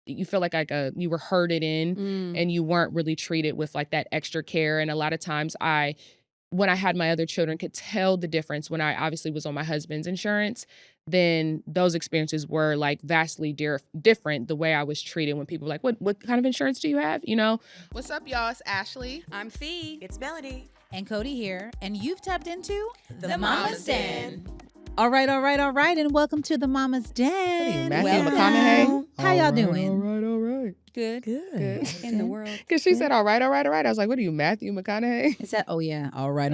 you feel like you were herded in and you weren't really treated with like that extra care. And a lot of times when I had my other children, could tell the difference when I obviously was on my husband's insurance. Then those experiences were like vastly different. The way I was treated when people were like, what kind of insurance do you have? You know? What's up, y'all? It's Ashley. I'm Fee. It's Melanie. And Cody here. And you've tapped into The Mama's Den. All right. And welcome to the Mama's Den. Matthew McConaughey. How y'all doing? All right. Good. In the world. Because she said, all right. I was like, what are you, Matthew McConaughey? Is that, oh yeah. All right.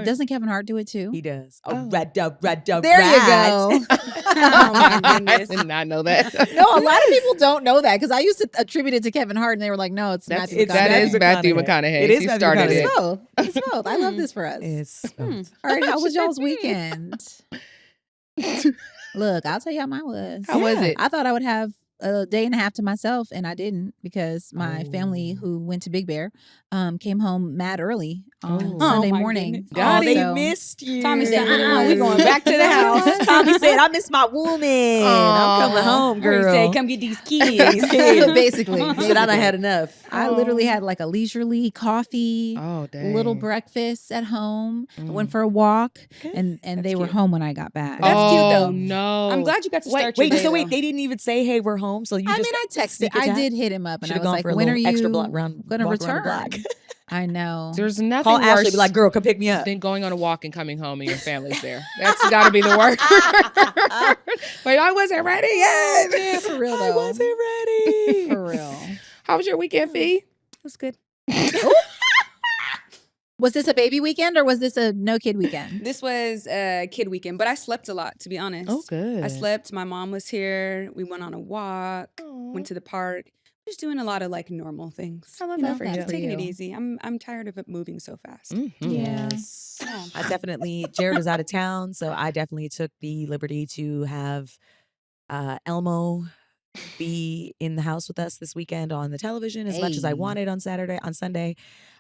Doesn't Kevin Hart do it too? He does. Oh. There you go. Oh my goodness. I did not know that. No, a lot of people don't know that because I used to attribute it to Kevin Hart and they were like, no, it's Matthew McConaughey. That is Matthew McConaughey. It is He Matthew started McConaughey. it. It's both. I love this for us. It's All right, how was y'all's weekend? Look, I'll tell you how mine was. How was it? I thought I would have a day and a half to myself, and I didn't because my family who went to Big Bear came home mad early on Sunday morning. They missed you. Tommy said, we're going back to the house. Tommy said, I miss my woman. I'm coming home, girl. He said, come get these kids. Basically. He said, I done had enough. I literally had like a leisurely coffee, dang. little breakfast at home. I went for a walk, and they were cute. home when I got back. That's cute, though. No. I'm glad you got to start your Wait, day, so though. they didn't even say, hey, we're home? So you I just mean, I texted. sneak I attack? did hit him up, and I Should've was gone like, for a when are little you extra going to walk around the return? block. I know. There's nothing Call worse Ashley, be like, girl, come pick me up. than going on a walk and coming home and your family's there. That's got to be the worst. Like, I wasn't ready yet. Yeah, for real, I though. wasn't ready. For real. How was your weekend, Fee? It was good. Was this a baby weekend or was this a no kid weekend? This was a kid weekend, but I slept a lot, to be honest. Oh, good. I slept. My mom was here. We went on a walk, went to the park. Just doing a lot of like normal things. I love you that know, for you. just taking it you. easy. I'm tired of it moving so fast. Mm-hmm. Yeah. Yes. I definitely, Jared was out of town, so I definitely took the liberty to have Elmo be in the house with us this weekend on the television as much as I wanted on Sunday.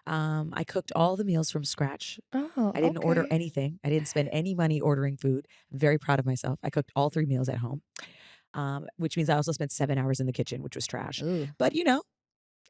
I cooked all the meals from scratch. Oh, I didn't order anything. I didn't spend any money ordering food. I'm very proud of myself. I cooked all 3 meals at home, which means I also spent 7 hours in the kitchen, which was trash. Ooh. But,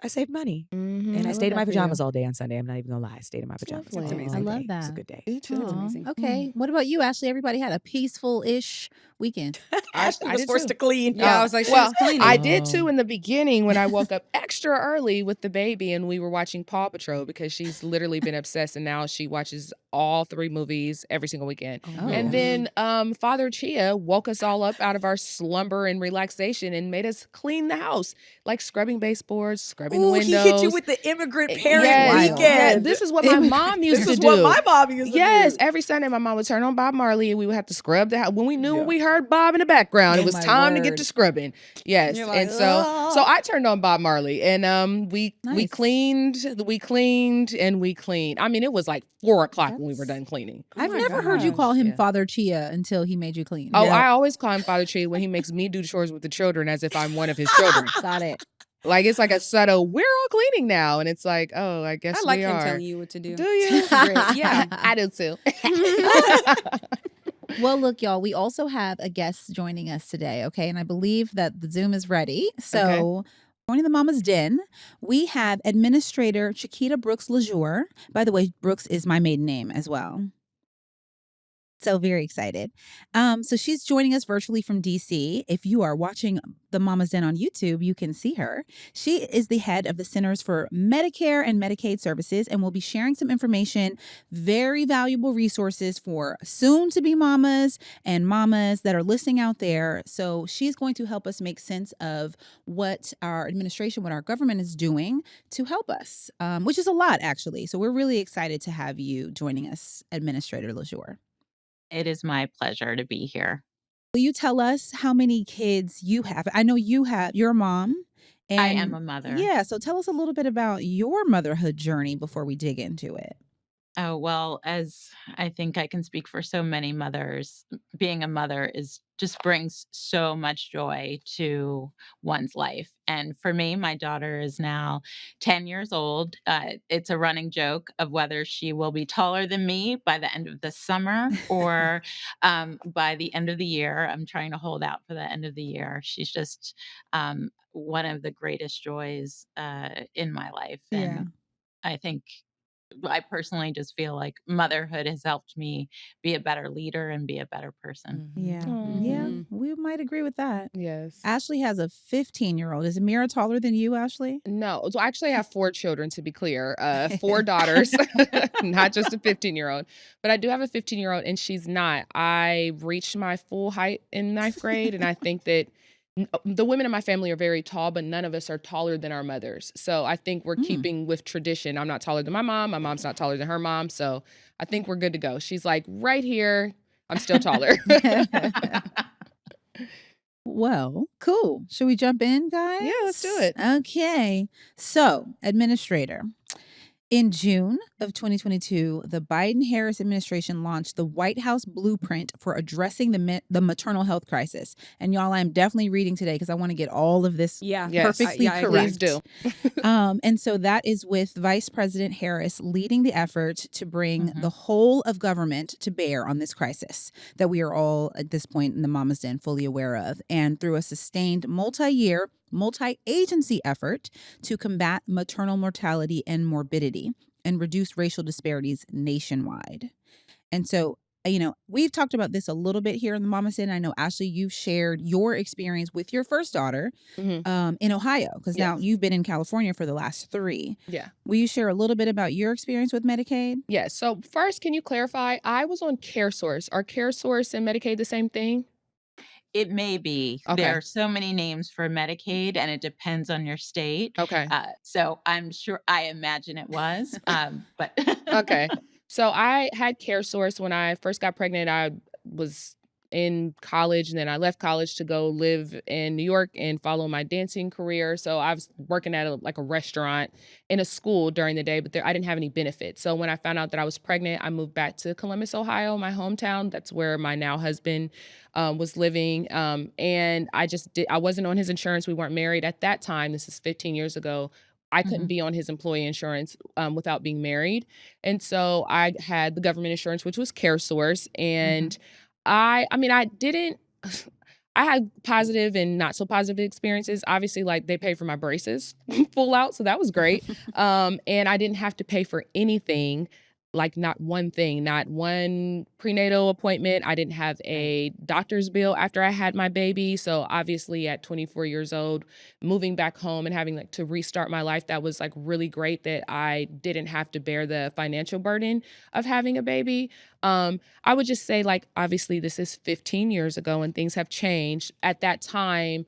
I saved money. Mm-hmm. And I stayed in my pajamas all day on Sunday. I'm not even going to lie. I stayed in my pajamas. lovely. all day. It was a I good love day. It was a that. good day. Me too. That's amazing. Okay. What about you, Ashley? Everybody had a peaceful-ish weekend. Ashley I was did forced too. to clean. Yeah, I was like, she well, was cleaning. I did too in the beginning when I woke up extra early with the baby and we were watching Paw Patrol because she's literally been obsessed and now she watches all 3 movies every single weekend. Oh. And then Father Chia woke us all up out of our slumber and relaxation and made us clean the house, like scrubbing baseboards, scrubbing the Ooh, windows. he hit you with the immigrant parent Yes. weekend. Yeah, this is what my mom used This to is do. what my mom used to Yes, do. every Sunday my mom would turn on Bob Marley and we would have to scrub the house. When we knew we heard Bob in the background, Oh it was my time to word. get to scrubbing. Yes, You're like, and so I turned on Bob Marley and we Nice. cleaned. I mean, it was like 4:00 when we were done cleaning. I've my never heard you gosh, call him yeah. Father Chia until he made you clean. Oh, Yeah. I always call him Father Tree when he makes me do chores with the children as if I'm one of his children. Got it. Like it's like a subtle, we're all cleaning now, and it's like, oh, I guess I like we him are. telling you what to do. Do you? Great. Yeah. I do too. Well, look, y'all, we also have a guest joining us today, okay? And I believe that the Zoom is ready. So joining the Mama's Den, we have Administrator Chiquita Brooks-LaSure. By the way, Brooks is my maiden name as well. So very excited. So she's joining us virtually from DC. If you are watching the Mama's Den on YouTube, you can see her. She is the head of the Centers for Medicare and Medicaid Services and will be sharing some information, very valuable resources for soon-to-be mamas and mamas that are listening out there. So she's going to help us make sense of what our administration, what our government is doing to help us, which is a lot, actually. So we're really excited to have you joining us, Administrator LaSure. It is my pleasure to be here. Will you tell us how many kids you have? I know you're a mom. And I am a mother. Yeah. So tell us a little bit about your motherhood journey before we dig into it. Oh, well, as I think I can speak for so many mothers, being a mother is just brings so much joy to one's life. And for me, my daughter is now 10 years old. It's a running joke of whether she will be taller than me by the end of the summer or by the end of the year. I'm trying to hold out for the end of the year. She's just one of the greatest joys in my life. Yeah. And I think I personally just feel like motherhood has helped me be a better leader and be a better person. Yeah. Yeah. Mhm. We might agree with that. Yes. Ashley has a 15-year-old. Is Amira taller than you, Ashley? No. So I actually have 4 children, to be clear, 4 daughters, not just a 15-year-old. But I do have a 15-year-old, and she's not. I reached my full height in ninth grade, and I think that the women in my family are very tall, but none of us are taller than our mothers. So I think we're Mm. keeping with tradition. I'm not taller than my mom. My mom's not taller than her mom. So I think we're good to go. She's like right here. I'm still taller. Well, cool. Should we jump in, guys? Yeah, let's do it. Okay. So, administrator. In June of 2022, the Biden-Harris administration launched the White House blueprint for addressing the maternal health crisis. And y'all, I'm definitely reading today because I want to get all of this Yeah. Yes. perfectly I agree. correct. Please do. And so that is with Vice President Harris leading the effort to bring Mhm. the whole of government to bear on this crisis that we are all at this point in the Mama's Den fully aware of. And through a sustained multi-year, multi-agency effort to combat maternal mortality and morbidity and reduce racial disparities nationwide. And so, we've talked about this a little bit here in the Mama Den. I know, Ashley, you've shared your experience with your first daughter Mhm. in Ohio, because now Yes. you've been in California for the last 3. Yeah. Will you share a little bit about your experience with Medicaid? Yes. So first, can you clarify? I was on CareSource. Are CareSource and Medicaid the same thing? It may be. There Okay. are so many names for Medicaid, and it depends on your state. Okay. So I'm sure, I imagine it was, but Okay. So I had CareSource when I first got pregnant. I was in college, and then I left college to go live in New York and follow my dancing career. So I was working at a restaurant in a school during the day, but I didn't have any benefits. So when I found out that I was pregnant, I moved back to Columbus, Ohio, my hometown. That's where my now husband was living. And I wasn't on his insurance. We weren't married at that time. This is 15 years ago. I couldn't Mhm. be on his employee insurance without being married. And so I had the government insurance, which was CareSource. And I didn't, I had positive and not so positive experiences. Obviously, like they paid for my braces full out. So that was great. And I didn't have to pay for anything, like not one thing, not one prenatal appointment. I didn't have a doctor's bill after I had my baby. So obviously at 24 years old, moving back home and having like to restart my life, that was like really great that I didn't have to bear the financial burden of having a baby. I would just say, like, obviously this is 15 years ago and things have changed. At that time,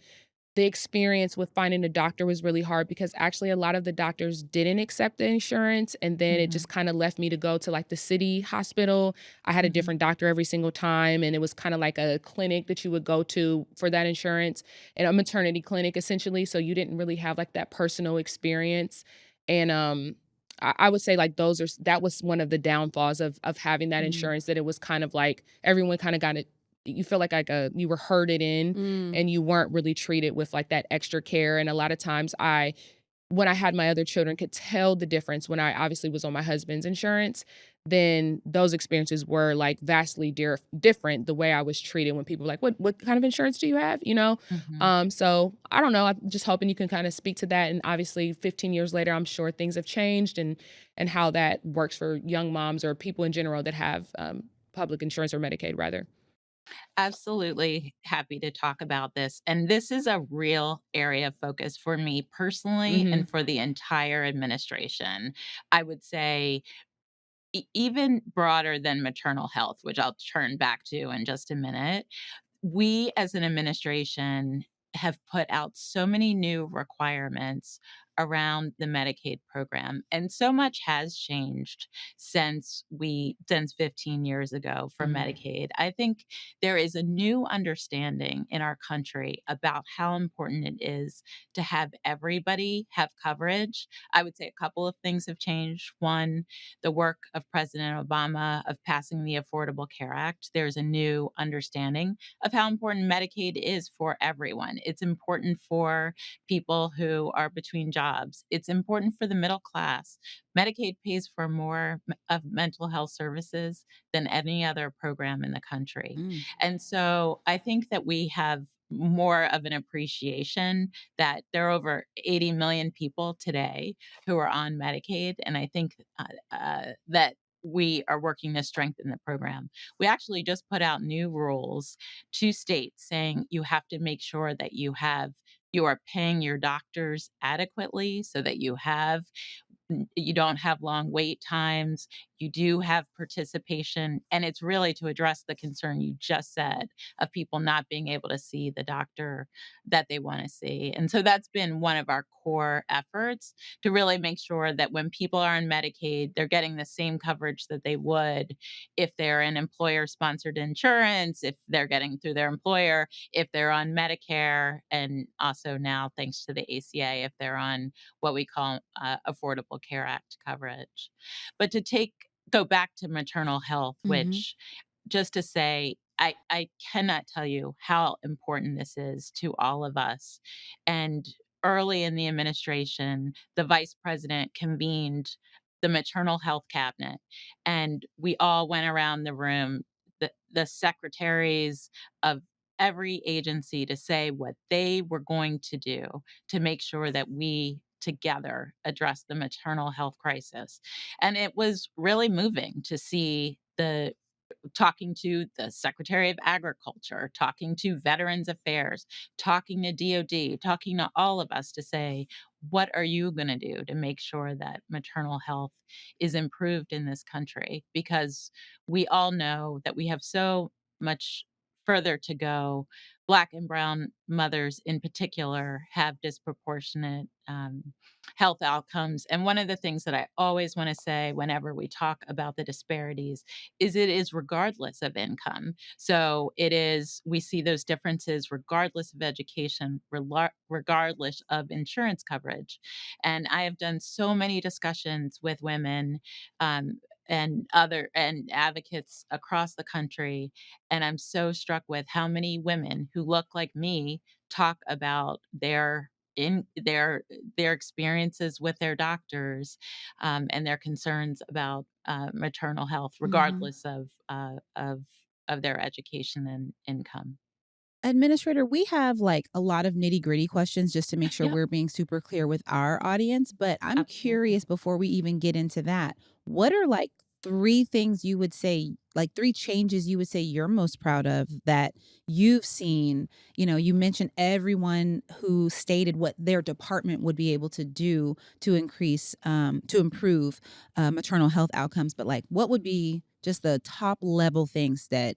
the experience with finding a doctor was really hard because actually a lot of the doctors didn't accept the insurance, and then it just kind of left me to go to like the city hospital. I had a different doctor every single time, and it was kind of like a clinic that you would go to for that insurance, and a maternity clinic essentially, so you didn't really have like that personal experience. And I would say like that was one of the downfalls of having that insurance, that it was kind of like everyone kind of got it. You feel like you were herded in, Mm. and you weren't really treated with like that extra care. And a lot of times when I had my other children, could tell the difference when I obviously was on my husband's insurance. Then those experiences were like vastly different, the way I was treated when people were like, what kind of insurance do you have? Mhm. So I don't know. I'm just hoping you can kind of speak to that. And obviously 15 years later, I'm sure things have changed, and how that works for young moms or people in general that have public insurance, or Medicaid rather. Absolutely happy to talk about this. And this is a real area of focus for me personally Hmm. and for the entire administration. I would say even broader than maternal health, which I'll turn back to in just a minute. We as an administration have put out so many new requirements around the Medicaid program. And so much has changed since 15 years ago for Medicaid. I think there is a new understanding in our country about how important it is to have everybody have coverage. I would say a couple of things have changed. One, the work of President Obama of passing the Affordable Care Act. There's a new understanding of how important Medicaid is for everyone. It's important for people who are between jobs. It's important for the middle class. Medicaid pays for more of mental health services than any other program in the country. Mm. And so I think that we have more of an appreciation that there are over 80 million people today who are on Medicaid. And I think that we are working to strengthen the program. We actually just put out new rules to states saying you have to make sure that you are paying your doctors adequately so that you don't have long wait times, you do have participation, and it's really to address the concern you just said of people not being able to see the doctor that they want to see. And so that's been one of our core efforts to really make sure that when people are on Medicaid, they're getting the same coverage that they would if they're in employer sponsored insurance, if they're getting through their employer, if they're on Medicare, and also now, thanks to the ACA, if they're on what we call Affordable Care Act coverage. But go back to maternal health, Mhm. which just to say, I cannot tell you how important this is to all of us. And early in the administration, the vice president convened the maternal health cabinet, and we all went around the room, the secretaries of every agency, to say what they were going to do to make sure that we together address the maternal health crisis. And it was really moving to see the talking to the Secretary of Agriculture, talking to Veterans Affairs, talking to DOD, talking to all of us to say, what are you going to do to make sure that maternal health is improved in this country? Because we all know that we have so much further to go. Black and brown mothers, in particular, have disproportionate health outcomes. And one of the things that I always want to say whenever we talk about the disparities is it is regardless of income. So we see those differences regardless of education, regardless of insurance coverage. And I have done so many discussions with women um, and advocates across the country. And I'm so struck with how many women who look like me talk about their experiences with their doctors, and their concerns about maternal health, Mhm. regardless of their education and income. Administrator, we have like a lot of nitty gritty questions just to make sure Yep, we're being super clear with our audience. But I'm absolutely. curious before we even get into that, what are like three things you would say, like three changes you would say you're most proud of that you've seen? You know, you mentioned everyone who stated what their department would be able to do to to improve maternal health outcomes. But like, what would be just the top level things that,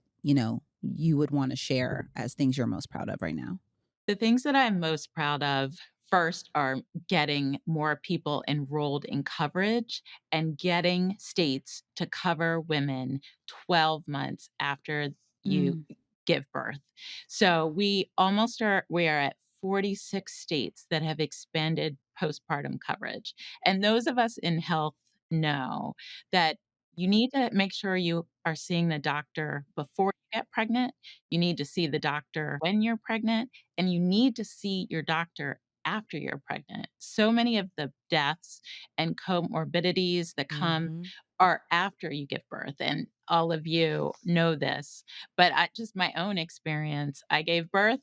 you would want to share as things you're most proud of right now? The things that I'm most proud of first are getting more people enrolled in coverage and getting states to cover women 12 months after you Mm. give birth. So we are at 46 states that have expanded postpartum coverage. And those of us in health know that you need to make sure you are seeing the doctor before you get pregnant. You need to see the doctor when you're pregnant, and you need to see your doctor after you're pregnant. So many of the deaths and comorbidities that come Mhm. are after you give birth. And all of you know this, but just my own experience, I gave birth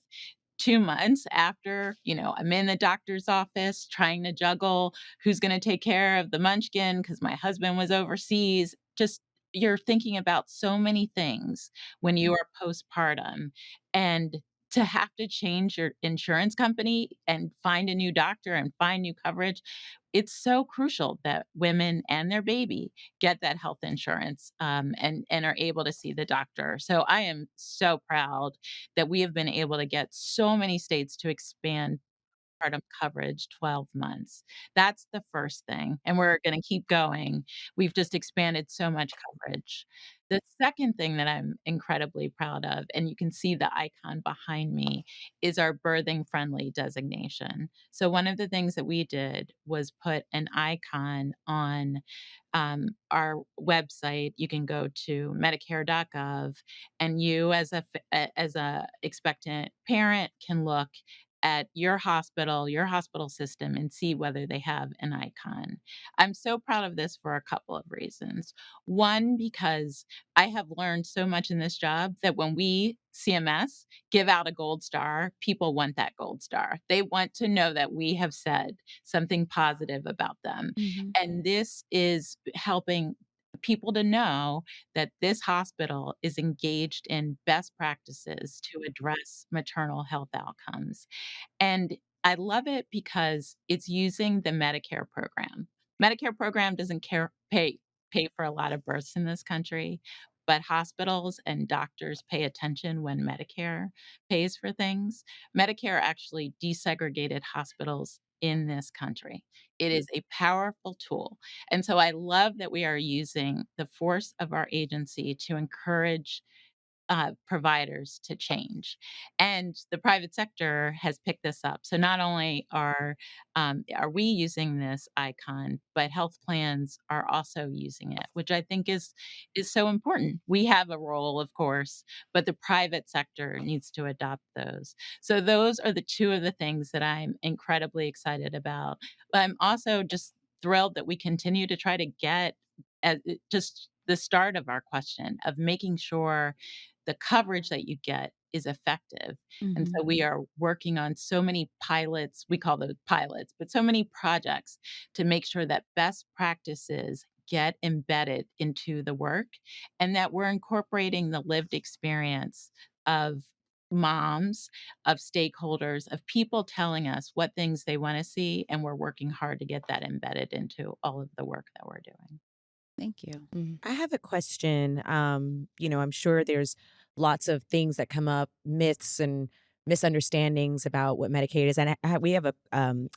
2 months after, I'm in the doctor's office trying to juggle who's going to take care of the munchkin because my husband was overseas. Just you're thinking about so many things when you are postpartum. And to have to change your insurance company and find a new doctor and find new coverage, it's so crucial that women and their baby get that health insurance, and are able to see the doctor. So I am so proud that we have been able to get so many states to expand postpartum coverage 12 months. That's the first thing, and we're gonna keep going. We've just expanded so much coverage. The second thing that I'm incredibly proud of, and you can see the icon behind me, is our birthing friendly designation. So one of the things that we did was put an icon on our website. You can go to medicare.gov, and you as a expectant parent can look at your hospital system, and see whether they have an icon. I'm so proud of this for a couple of reasons. One, because I have learned so much in this job that when we, CMS, give out a gold star, people want that gold star. They want to know that we have said something positive about them. Mhm. And this is helping people to know that this hospital is engaged in best practices to address maternal health outcomes. And I love it because it's using the Medicare program. Medicare program doesn't pay for a lot of births in this country, but hospitals and doctors pay attention when Medicare pays for things. Medicare actually desegregated hospitals in this country. It is a powerful tool. And so I love that we are using the force of our agency to encourage providers to change. And the private sector has picked this up. So not only are we using this icon, but health plans are also using it, which I think is so important. We have a role, of course, but the private sector needs to adopt those. So those are the two of the things that I'm incredibly excited about. But I'm also just thrilled that we continue to try to get at just the start of our question of making sure the coverage that you get is effective. And Mhm. so we are working on so many pilots, we call those pilots, but so many projects to make sure that best practices get embedded into the work, and that we're incorporating the lived experience of moms, of stakeholders, of people telling us what things they want to see, and we're working hard to get that embedded into all of the work that we're doing. Thank you. Mhm. I have a question. I'm sure there's lots of things that come up, myths and misunderstandings about what Medicaid is. And we have a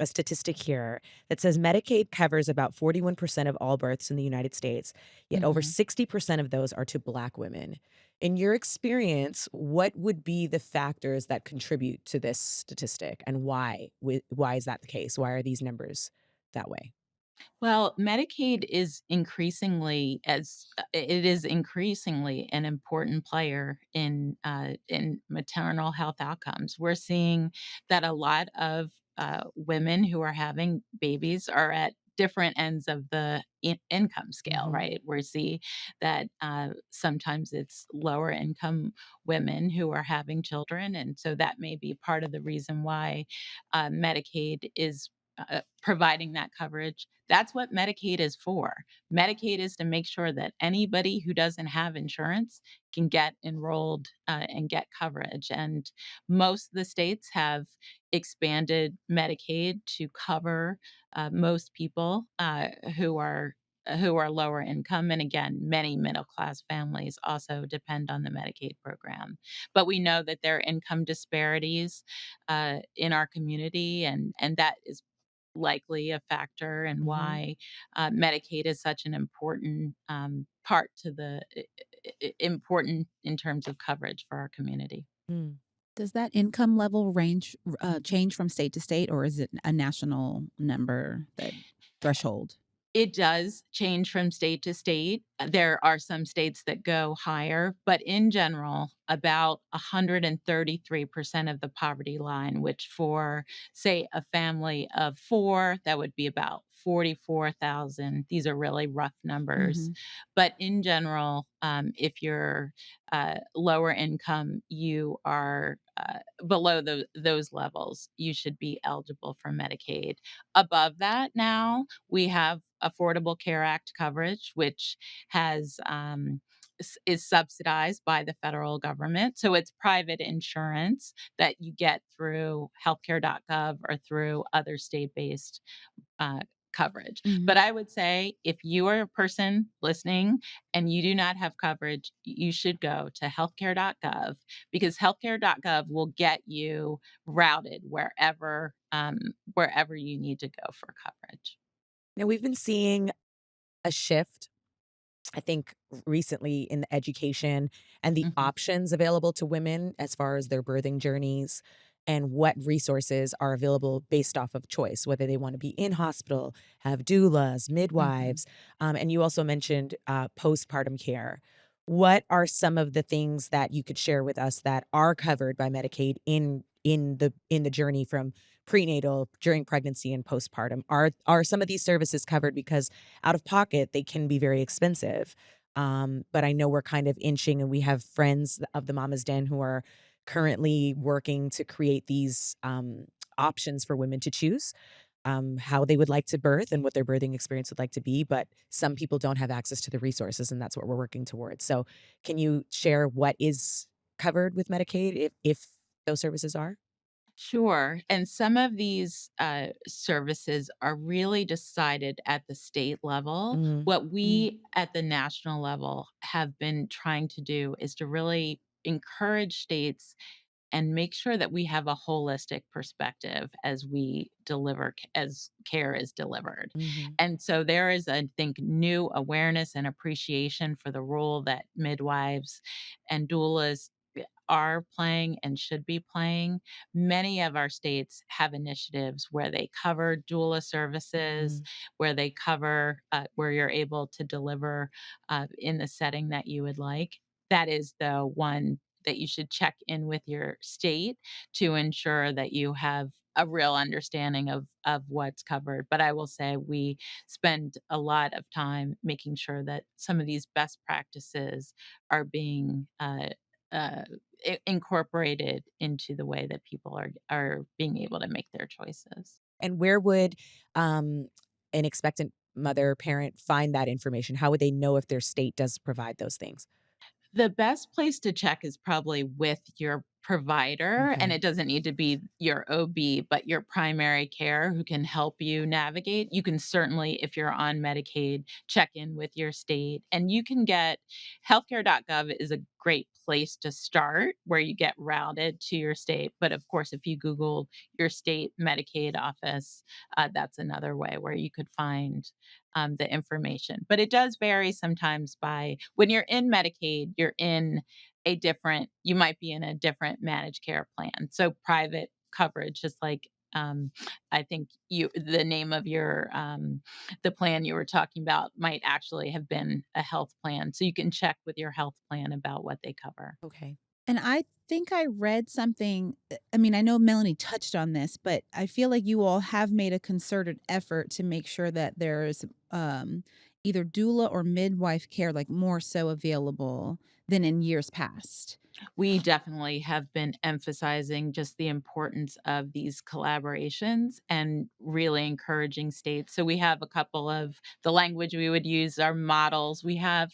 statistic here that says Medicaid covers about 41% of all births in the United States, yet over Mhm. 60% of those are to Black women. In your experience, what would be the factors that contribute to this statistic, and why? Why is that the case? Why are these numbers that way? Well, Medicaid is it is increasingly an important player in maternal health outcomes. We're seeing that a lot of women who are having babies are at different ends of the income scale, Mhm. right? We see that sometimes it's lower income women who are having children, and so that may be part of the reason why Medicaid is providing that coverage. That's what Medicaid is for. Medicaid is to make sure that anybody who doesn't have insurance can get enrolled and get coverage. And most of the states have expanded Medicaid to cover most people who are lower income. And again, many middle class families also depend on the Medicaid program. But we know that there are income disparities in our community, and that is likely a factor in Mhm. why Medicaid is such an important part to important in terms of coverage for our community. Mm. Does that income level range change from state to state, or is it a national number that threshold? It does change from state to state. There are some states that go higher, but in general, about 133% of the poverty line, which for, say, a family of four, that would be about 44,000. These are really rough numbers. Mhm. But in general, if you're lower income, you are below those levels, you should be eligible for Medicaid. Above that, now we have Affordable Care Act coverage, which is subsidized by the federal government. So it's private insurance that you get through healthcare.gov or through other state-based coverage. Mhm. But I would say if you are a person listening and you do not have coverage, you should go to healthcare.gov, because healthcare.gov will get you routed wherever you need to go for coverage. Now, we've been seeing a shift, I think, recently in the education and the Mhm. options available to women as far as their birthing journeys and what resources are available based off of choice, whether they want to be in hospital, have doulas, Mhm. midwives. And you also mentioned postpartum care. What are some of the things that you could share with us that are covered by Medicaid in the journey from prenatal, during pregnancy, and postpartum? Are some of these services covered? Because out of pocket, they can be very expensive. But I know we're kind of inching, and we have friends of the Mama's Den who are currently working to create these options for women to choose how they would like to birth and what their birthing experience would like to be. But some people don't have access to the resources, and that's what we're working towards. So, can you share what is covered with Medicaid if those services are? Sure. And some of these services are really decided at the state level. Mm, What we at the national level have been trying to do is to really encourage states and make sure that we have a holistic perspective as we deliver, as care is delivered. hmm And so there is, I think, new awareness and appreciation for the role that midwives and doulas are playing and should be playing. Many of our states have initiatives where they cover doula services, mm where they cover, where you're able to deliver in the setting that you would like. That is the one that you should check in with your state to ensure that you have a real understanding of what's covered. But I will say we spend a lot of time making sure that some of these best practices are being uh, incorporated into the way that people are being able to make their choices. And where would an expectant mother, parent find that information? How would they know if their state does provide those things? The best place to check is probably with your provider, and Okay. it doesn't need to be your OB, but your primary care who can help you navigate. You can certainly, if you're on Medicaid, check in with your state, and you can get healthcare.gov is a great place to start where you get routed to your state. But of course, if you Google your state Medicaid office, that's another way where you could find the information. But it does vary sometimes by when you're in Medicaid, you might be in a different managed care plan. So private coverage, just like I think the name of the plan you were talking about might actually have been a health plan. So you can check with your health plan about what they cover. Okay. And I think I read something. I mean, I know Melanie touched on this, but I feel like you all have made a concerted effort to make sure that there's either doula or midwife care, like more so available than in years past. We definitely have been emphasizing just the importance of these collaborations and really encouraging states. So we have a couple of the language we would use are models. We have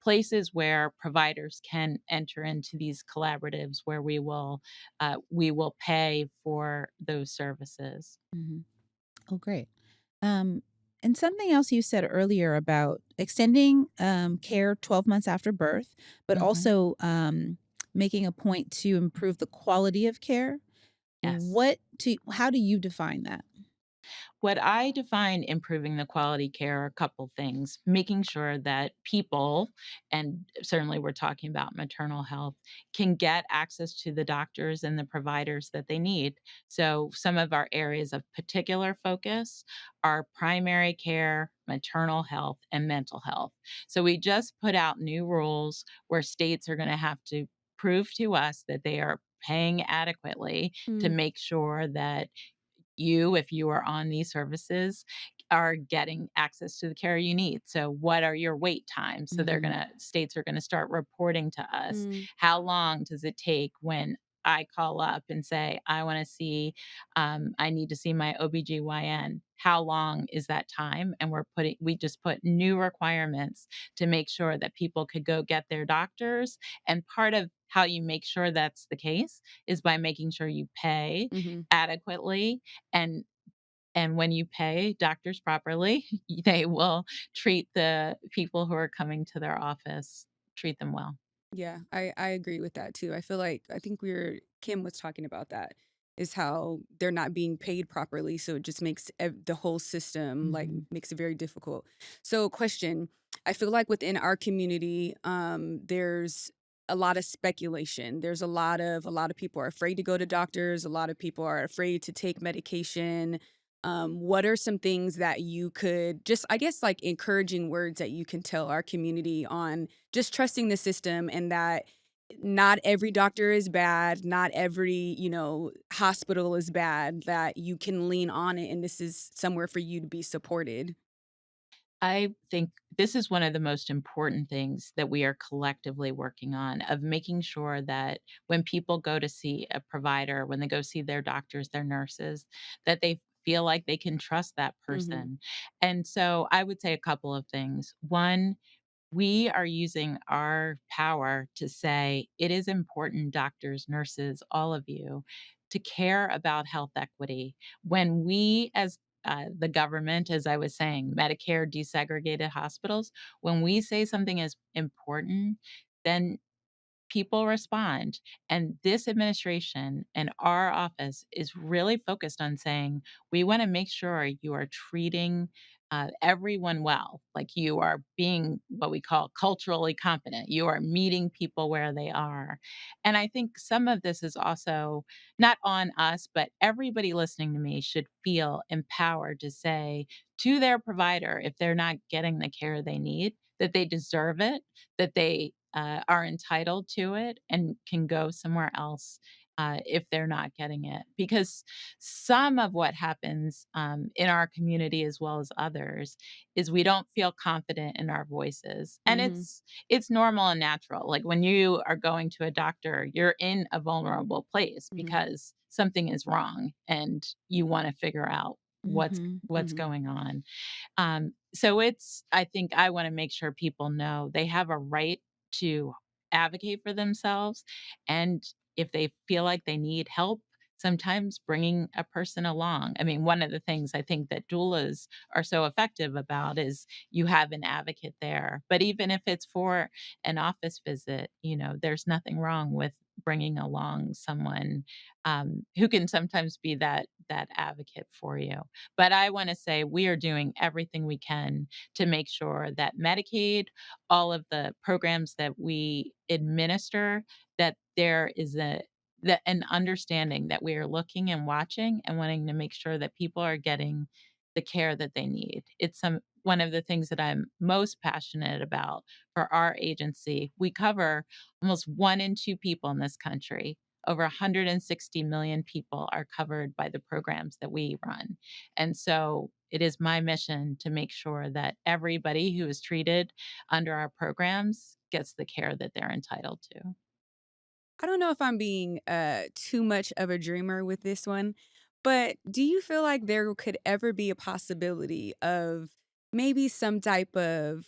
places where providers can enter into these collaboratives where we will pay for those services. Mhm. Oh, great. Um, and something else you said earlier about extending care 12 months after birth, but Mhm. also making a point to improve the quality of care. Yes. How do you define that? What I define improving the quality care are a couple things, making sure that people, and certainly we're talking about maternal health, can get access to the doctors and the providers that they need. So, some of our areas of particular focus are primary care, maternal health, and mental health. So, we just put out new rules where states are going to have to prove to us that they are paying adequately to Mm, make sure that if you are on these services, are getting access to the care you need. So, what are your wait times? So, mhm, states are going to start reporting to us Mm, how long does it take when I call up and say, I need to see my OBGYN. How long is that time? And we just put new requirements to make sure that people could go get their doctors. And part of how you make sure that's the case is by making sure you pay mhm. adequately and And when you pay doctors properly, they will treat the people who are coming to their office, treat them well. Yeah, I agree with that too. I think Kim was talking about that, is how they're not being paid properly, so it just makes the whole system like makes it very difficult. So, question: I feel like within our community, there's a lot of speculation. There's a lot of people are afraid to go to doctors. A lot of people are afraid to take medication. What are some things that you could just, I guess, like encouraging words that you can tell our community on just trusting the system, and that not every doctor is bad, not every, hospital is bad, that you can lean on it and this is somewhere for you to be supported. I think this is one of the most important things that we are collectively working on, of making sure that when people go to see a provider, when they go see their doctors, their nurses, that they feel like they can trust that Mhm. person. And so I would say a couple of things. One, we are using our power to say it is important, doctors, nurses, all of you, to care about health equity. When we, as the government, as I was saying, Medicare desegregated hospitals, when we say something is important, then people respond. And this administration and our office is really focused on saying, we want to make sure you are treating everyone well, like you are being what we call culturally competent. You are meeting people where they are. And I think some of this is also not on us, but everybody listening to me should feel empowered to say to their provider, if they're not getting the care they need, that they deserve it, that they are entitled to it and can go somewhere else if they're not getting it. Because some of what happens in our community as well as others is we don't feel confident in our voices, and Mhm. it's normal and natural. Like when you are going to a doctor, you're in a vulnerable place Mhm. because something is wrong, and you want to figure out Mm-hmm. what's Mhm. going on. So I think I want to make sure people know they have a right to advocate for themselves. And if they feel like they need help, sometimes bringing a person along. I mean, one of the things I think that doulas are so effective about is you have an advocate there. But even if it's for an office visit, there's nothing wrong with bringing along someone who can sometimes be that advocate for you. But I want to say we are doing everything we can to make sure that Medicaid, all of the programs that we administer, that there is an understanding that we are looking and watching and wanting to make sure that people are getting the care that they need. It's one of the things that I'm most passionate about for our agency. We cover almost 1 in 2 people in this country. Over 160 million people are covered by the programs that we run. And so it is my mission to make sure that everybody who is treated under our programs gets the care that they're entitled to. I don't know if I'm being too much of a dreamer with this one, but do you feel like there could ever be a possibility of maybe some type of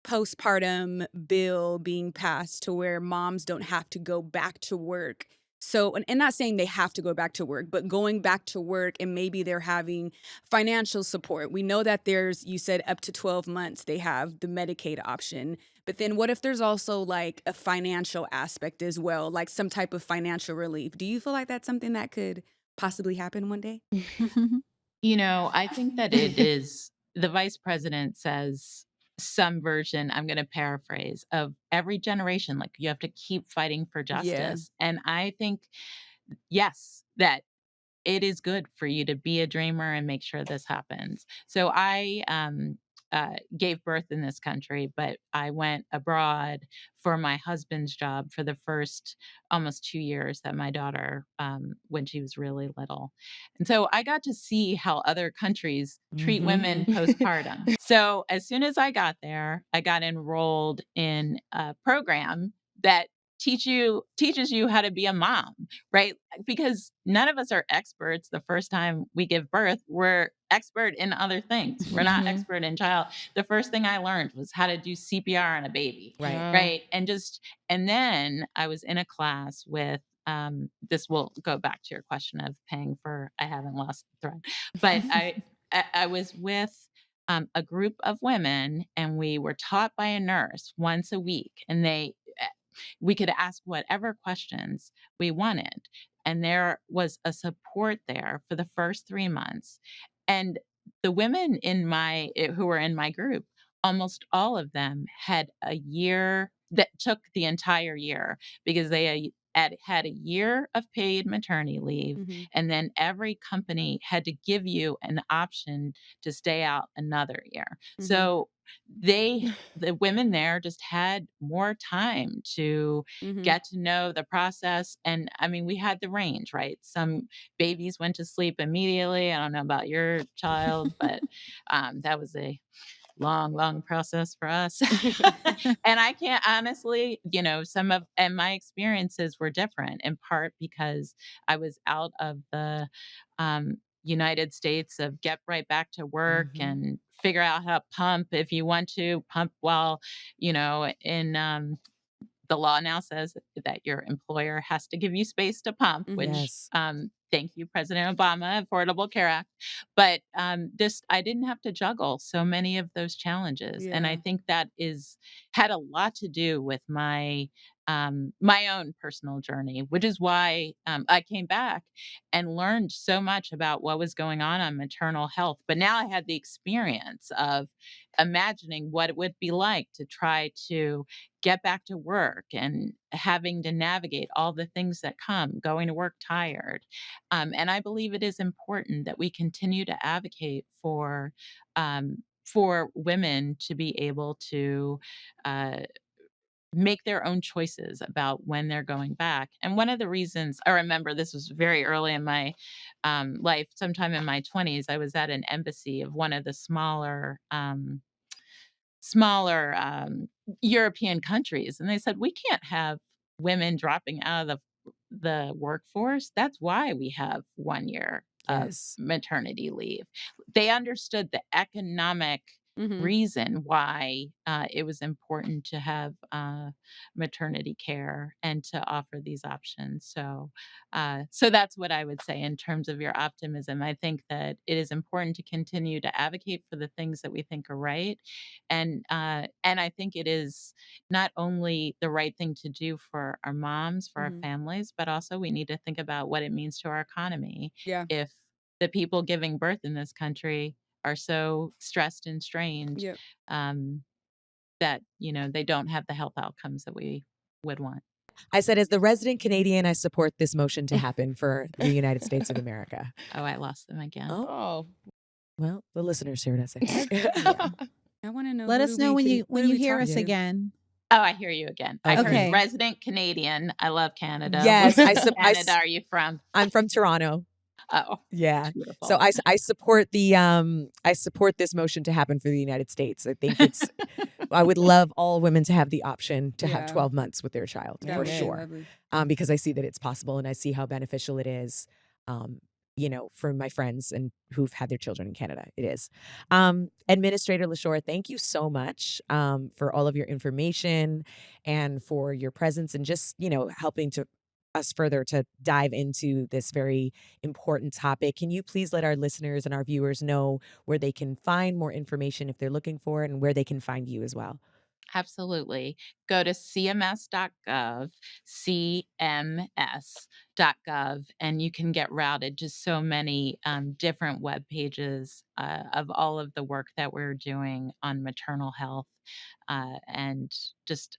postpartum bill being passed to where moms don't have to go back to work? So, and not saying they have to go back to work, but going back to work and maybe they're having financial support. We know that you said up to 12 months, they have the Medicaid option. But then what if there's also like a financial aspect as well, like some type of financial relief? Do you feel like that's something that could possibly happen one day? I think that it is the vice president says some version, I'm going to paraphrase, of every generation, like you have to keep fighting for Yeah. justice. And I think, yes, that it is good for you to be a dreamer and make sure this happens. So I gave birth in this country, but I went abroad for my husband's job for the first almost 2 years that my daughter, when she was really little. And so I got to see how other countries treat women postpartum. So as soon as I got there, I got enrolled in a program that teaches you how to be a mom, right? Because none of us are experts the first time we give birth. We're expert in other things. We're not expert in child. The first thing I learned was how to do CPR on a baby, Right. right? And then I was in a class with this will go back to your question of paying for, I haven't lost the thread, but I was with a group of women, and we were taught by a nurse once a week, and we could ask whatever questions we wanted. And there was a support there for the first 3 months. And the women who were in my group, almost all of them had a year that took the entire year, because they had a year of paid maternity leave. Mhm. And then every company had to give you an option to stay out another year. Mhm. So the women there just had more time to Mhm. get to know the process. And I mean, we had the range, right? Some babies went to sleep immediately. I don't know about your child, but that was a long process for us. And I can't honestly, and my experiences were different, in part because I was out of the United States of get right back to work and figure out how to pump if you want to pump while, in the law now says that your employer has to give you space to pump, which Yes. thank you, President Obama, Affordable Care Act. But I didn't have to juggle so many of those challenges, and I Yeah. think that had a lot to do with my own personal journey, which is why I came back and learned so much about what was going on maternal health. But now I had the experience of imagining what it would be like to try to get back to work and having to navigate all the things that come, going to work tired. And I believe it is important that we continue to advocate for women to be able to uh, make their own choices about when they're going back. And one of the reasons I remember, this was very early in my life, sometime in my 20s, I was at an embassy of one of the smaller European countries, and they said, "We can't have women dropping out of the workforce. That's why we have 1 year of Yes. maternity leave." They understood the economic Mhm. reason why it was important to have maternity care and to offer these options. So that's what I would say in terms of your optimism. I think that it is important to continue to advocate for the things that we think are right, and I think it is not only the right thing to do for our moms, for our Mhm. families, but also we need to think about what it means to our economy Yeah. if the people giving birth in this country are so stressed and strained, Yep. um, that they don't have the health outcomes that we would want. I said, as the resident Canadian, I support this motion to happen for the United States of America. Oh, I lost them again. Oh, Oh, well, the listeners heard us. Yeah. I want to know Let who us do know we when can, you who when do you we hear talk us to? again. Oh, I hear you again. I heard Okay. resident Canadian. I love Canada. Yes, What part of Canada are you from? I'm from Toronto. Oh, Yeah. So beautiful. I support I support this motion to happen for the United States. I think I would love all women to have the option to have Yeah. 12 months with their child, That for would be sure. lovely. Because I see that it's possible, and I see how beneficial it is. Um, for my friends and who've had their children in Canada, it is. Administrator LaSure, thank you so much for all of your information and for your presence, and just helping to us further to dive into this very important topic. Can you please let our listeners and our viewers know where they can find more information if they're looking for it, and where they can find you as well? Absolutely. Go to cms.gov, cms.gov, and you can get routed to so many different web pages of all of the work that we're doing on maternal health. And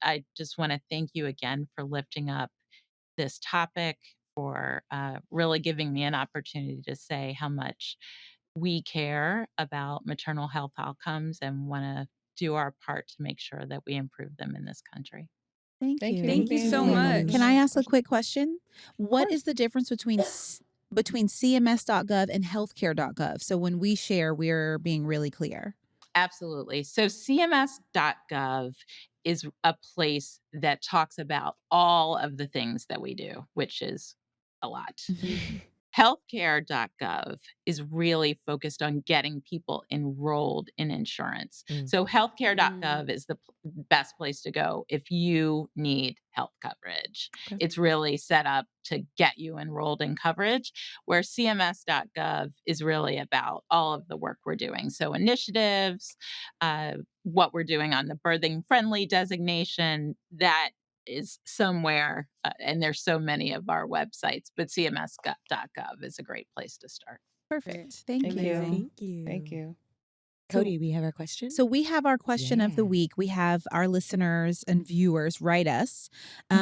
I just want to thank you again for lifting up this topic, for really giving me an opportunity to say how much we care about maternal health outcomes and want to do our part to make sure that we improve them in this country. Thank thank you. you for Thank you being so here. much. Can I ask a Question. quick question? What course. is the difference between cms.gov and healthcare.gov? So when we share, we're being really clear. Absolutely. So cms.gov is a place that talks about all of the things that we do, which is a lot. Healthcare.gov is really focused on getting people enrolled in insurance. So healthcare.gov is the best place to go if you need health coverage. Okay. It's really set up to get you enrolled in coverage, where CMS.gov is really about all of the work we're doing. So initiatives, what we're doing on the birthing friendly designation, that is somewhere, and there's so many of our websites, but cms.gov is a great place to start. Perfect. Thank Thank you. you. Thank you. Thank you. Cody, we have our question. So we have our question of the Yeah. week. We have our listeners and viewers write us.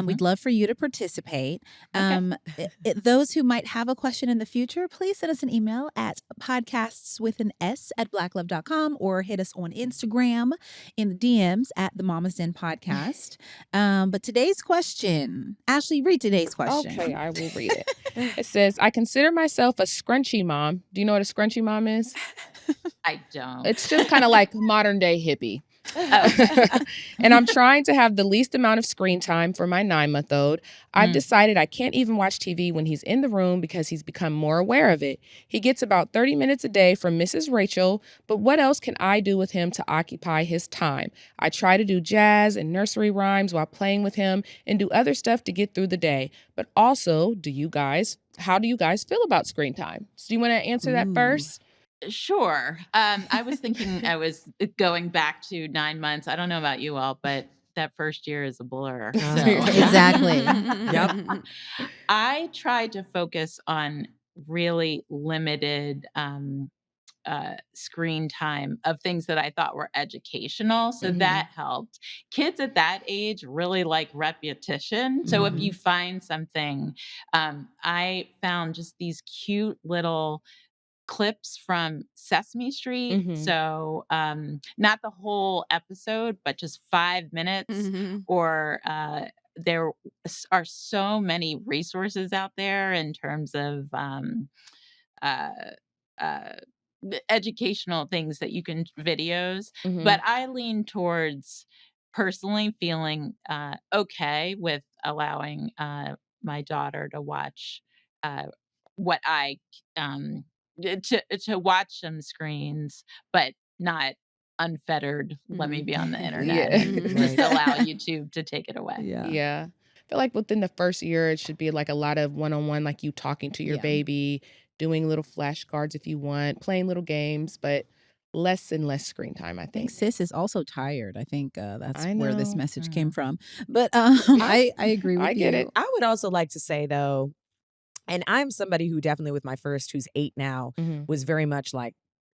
We'd love for you to participate. Those who might have a question in the future, please send us an email at podcasts@blacklove.com or hit us on Instagram in the DMs at the Mama's Den Podcast. But today's question, Ashley, read today's question. Okay, I will read it. It says, I consider myself a scrunchy mom. Do you know what a scrunchy mom is? I don't. It's just kind of like modern day hippie. And I'm trying to have the least amount of screen time for my 9-month-old. I've decided I can't even watch TV when he's in the room because he's become more aware of it. He gets about 30 minutes a day from Mrs. Rachel, but what else can I do with him to occupy his time? I try to do jazz and nursery rhymes while playing with him and do other stuff to get through the day. But also, how do you guys feel about screen time? So do you want to answer that first? Sure. I was thinking I was going back to 9 months. I don't know about you all, but that first year is a blur. So. Exactly. Yep. I tried to focus on really limited screen time of things that I thought were educational. So that helped. Kids at that age really like repetition. So if you find something, I found just these cute little clips from Sesame Street. So not the whole episode, but just 5 minutes. Or there are so many resources out there in terms of educational things that you can videos. But I lean towards personally feeling okay with allowing my daughter to watch what I to watch some screens, but not unfettered. Let me be on the internet and just allow YouTube to take it away. Yeah. I feel like within the first year, it should be like a lot of one-on-one, like you talking to your baby, doing little flashcards if you want, playing little games, but less and less screen time, I I think think. sis is also tired. I think that's I where this know. message came from. But I agree with I get you. it. I would also like to say, though, and I'm somebody who definitely with my first, who's 8 now, was very much like,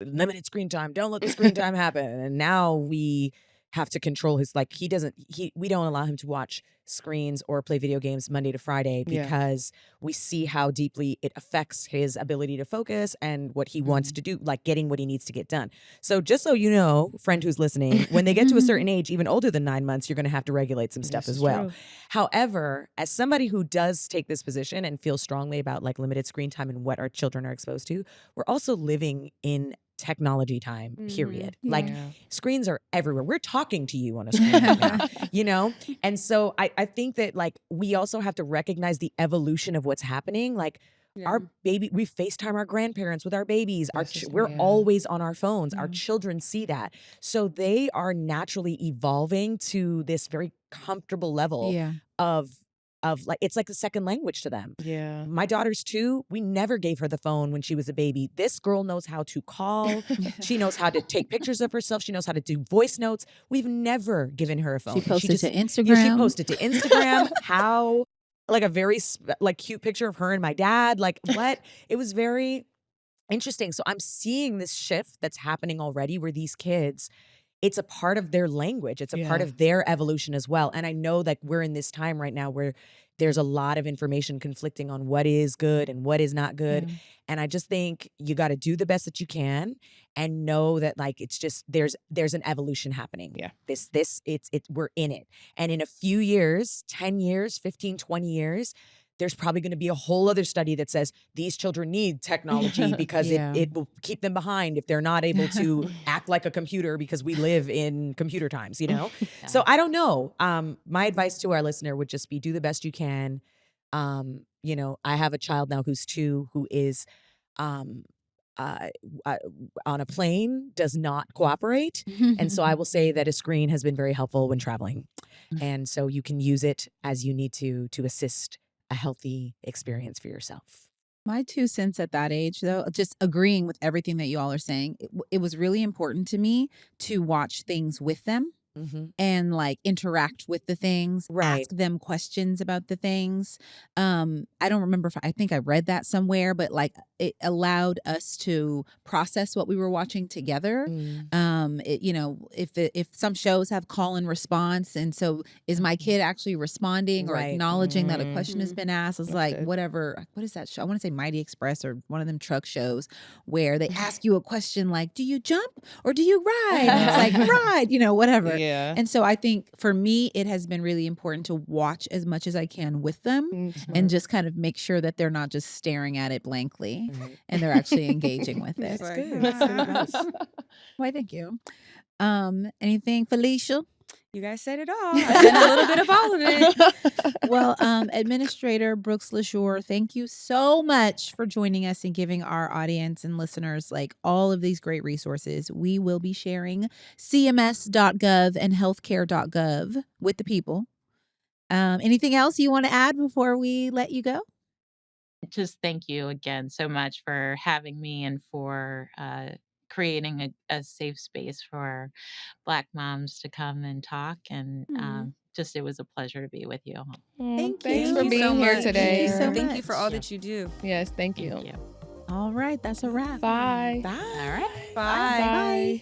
limited screen time. Don't let the screen time happen. And now we have to control his, like, we don't allow him to watch screens or play video games Monday to Friday because we see how deeply it affects his ability to focus and what he wants to do, like getting what he needs to get done. So just so you know, friend who's listening, when they get to a certain age, even older than 9 months, you're going to have to regulate some stuff as well. True. However, as somebody who does take this position and feels strongly about like limited screen time and what our children are exposed to, we're also living in technology time, period. Like screens are everywhere. We're talking to you on a screen right now, you know? And so I think that like we also have to recognize the evolution of what's happening. Like our baby, we FaceTime our grandparents with our babies. We're always on our phones. Our children see that. So they are naturally evolving to this very comfortable level of like, it's like a second language to them. Yeah. My daughter's 2. We never gave her the phone when she was a baby. This girl knows how to call. She knows how to take pictures of herself. She knows how to do voice notes. We've never given her a phone. She posted to Instagram. Yeah, she posted to Instagram. How, like a very like cute picture of her and my dad. Like what? It was very interesting. So I'm seeing this shift that's happening already where these kids, it's a part of their language. It's a part of their evolution as well. And I know that we're in this time right now where there's a lot of information conflicting on what is good and what is not good. And I just think you got to do the best that you can and know that like, it's just, there's an evolution happening. Yeah. We're in it. And in a few years, 10 years, 15, 20 years, there's probably going to be a whole other study that says these children need technology because it will keep them behind if they're not able to act like a computer because we live in computer times, you know? So I don't know. My advice to our listener would just be do the best you can. I have a child now who's 2 who is um, uh, uh, on a plane, does not cooperate. And so I will say that a screen has been very helpful when traveling. And so you can use it as you need to assist a healthy experience for yourself. My 2 cents at that age, though, just agreeing with everything that you all are saying, it was really important to me to watch things with them and like interact with the things, Right. ask them questions about the things. I don't remember if I think I read that somewhere, but like it allowed us to process what we were watching together. If some shows have call and response, and so is my kid actually responding or Right. acknowledging that a question has been asked? It's That's like good. whatever. What is that show? I want to say Mighty Express or one of them truck shows where they ask you a question like, "Do you jump or do you ride?" And it's like ride, whatever. Yeah. And so I think for me, it has been really important to watch as much as I can with them and just kind of make sure that they're not just staring at it blankly and they're actually engaging with it. That's good. That's good advice. Why, thank you. Anything, Felicia? You guys said it all. I said a little bit of all of it. Well, Administrator Brooks-LaSure, thank you so much for joining us and giving our audience and listeners like all of these great resources. We will be sharing cms.gov and healthcare.gov with the people. Anything else you want to add before we let you go? Just thank you again so much for having me and for creating a safe space for Black moms to come and talk. And just it was a pleasure to be with you. Thank Thanks you. for Thank you being so here much. today. Thank you so Thank you for much. all that you do. Yes, thank you. Thank you. All right, that's a wrap. Bye. Bye. All right. Bye. Bye.